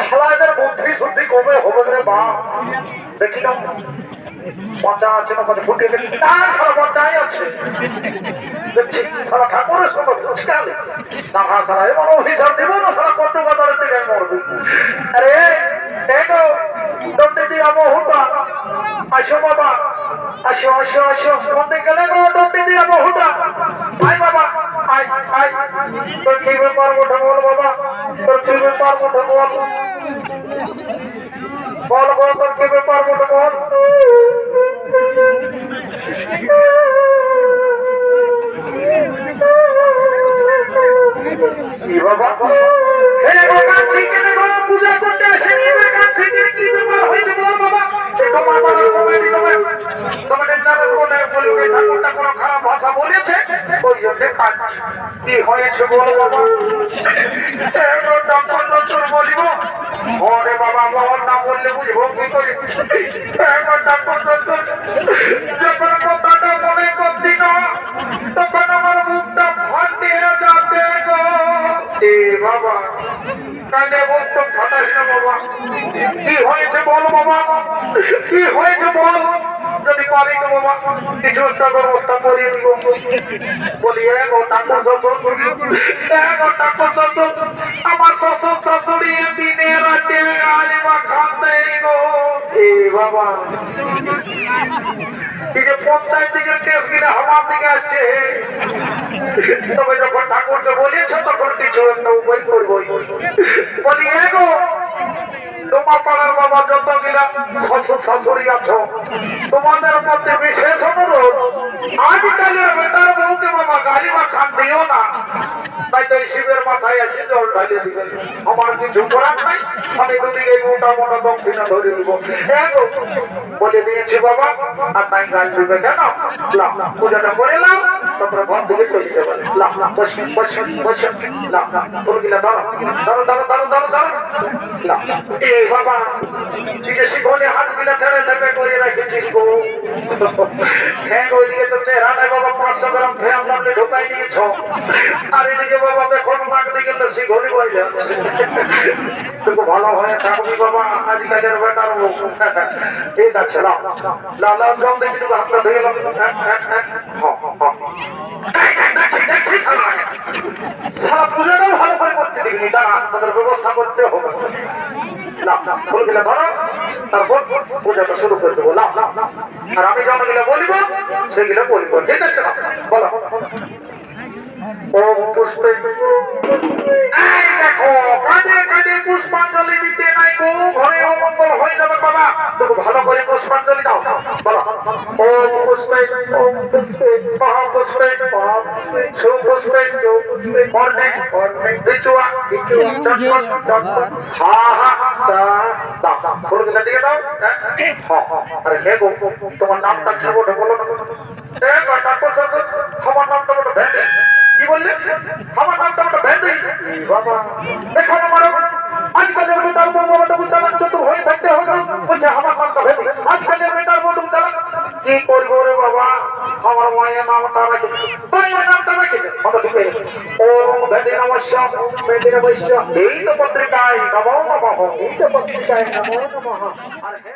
খেলাদের বুদ্ধি শুদ্ধি কবে হবে রে বা দেখি না পচা আছে না মানে ফুটে গেছে তার সারা পচাই আছে সারা ঠাকুরের সঙ্গে ফুচকালে না সারা এমন অভিশাপ দেবো না সারা কত বাজারের দিকে মরবে আরে দেখো দণ্ডে দিয়ে বহুটা আসো বাবা আসো আসো আসো দণ্ডে গেলে গো দণ্ডে দিয়ে বহুটা আয় বাবা আয় আয় তোর কি ব্যাপার ওঠা বল বাবা তোর কি ব্যাপার ওঠা বল বল বল তোর কি ব্যাপার ওঠা বল কি বাবা এরে বাবা ঠিক আছে বাবা পূজা করতে আসেনি এবার কাজ থেকে কি ব্যাপার হইছে বল বাবা তোমার বাবা তোমাদের দাদা বলে বলবে ঠাকুরটা কোনো খারাপ ভাষা বলেছে ওই জন্য কাজ কি হয়েছে বল বাবা এবার ডাক্তার নতুন বলিব ওরে বাবা মোহন না বললে বুঝবো কি করে এবার ডাক্তার নতুন যখন কথাটা মনে করতি না তখন আমার মুখটা ফাটিয়ে যাবে গো এ বাবা কানে মুখ ফাটাস না বাবা কি হয়েছে বল বাবা কি হয়েছে বল যদি পারি তো বাবা কিছু একটা ব্যবস্থা করিয়ে দিব বলি ও ঠাকুর শ্বশুর আমার শ্বশুর শাশুড়ি দিনে রাতে আলিমা খাতে গো এ বাবা এই যে পঞ্চায়েত থেকে কেস কিনে আমার দিকে আসছে তবে যখন ঠাকুরকে বলেছ তখন কিছু একটা উপায় করবো বলি গো তোমার পাড়ার বাবা যত গিলা শ্বশুর শাশুড়ি আছো তোমাদের মধ্যে বিশেষ অনুরোধ আজকালের বেটার বলতে বাবা গাড়ি বা খান দিও না তাই তো শিবের মাথায় এসে জল ঢালিয়ে দিবেন আমার কিছু করার নাই আমি দুদিকে মোটা মোটা দক্ষিণা ধরে দিব বলে দিয়েছি বাবা আর তাই গাছ দিবে কেন লাভ পূজাটা করে লাভ তারপরে ঘর থেকে চলে যাবে লাভ লাভ বসে বসে বসে লাভ লাভ তোর গিলা ধরো ধরো ধরো ধরো ধরো ধরো লাভ এ বাবা জিজ্ঞেস ঘরে হাত গিলা ছেড়ে থেকে করে রাখেছিস গো হ্যাঁ ওইদিকে তো চেহারা নাই বাবা 500 গ্রাম ফেরাম দামে ঢোকাই নিয়েছ আর এদিকে বাবা দেখুন মাঠ দিকে তো সে ঘড়ি বই যাচ্ছে তুমি ভালো হয়ে থাকবি বাবা আজকালের বেটার ঠিক আছে লাভ লাভ লাভ জম দেখি তুমি হাতটা ধুয়ে লাভ সারা পূজাটাও ভালো করে করতে দিবি দাঁড়া তাদের ব্যবস্থা করতে হবে লাভ লাভ ফুল গেলে ধরো তারপর পূজাটা শুরু করে দেবো লাভ লাভ আর আমি যেমন গেলে বলবো সেগুলো বলবো ঠিক আছে বলো ওম পুষ্পে দেখো কাঁদে কাঁদে পুষ্পাঞ্জলি দিতে নাই গো ঘরে অমঙ্গল হয়ে যাবে বাবা তুমি ভালো করে পুষ্পাঞ্জলি দাও বলো ওম পুষ্পে মহাপুষ্পে সুপুষ্পে অর্ণে বিচুয়া হা হা দাও বলো দিকে দিকে দাও হ্যাঁ আরে হে গো তোমার নামটা কি বলো বলো তারপর আমার নামটা বলো কি বললে আমার নামটা ওটা ভেন্দি বাবা দেখো আমার আজকালের বেটার বউটা বুঝালাম চতুর হয়ে থাকতে হবে বলছে আমার নামটা ভেন্দি আজকালের বেটার বউটা বুঝালাম কি করবো রে বাবা আমার মায়ের নামটা রাখে মায়ের নামটা রাখে ও ভেন্দি নমস্য ভেন্দি নমস্য এই তো পত্রিকায় নমো নমঃ এই তো পত্রিকায় নমো নমঃ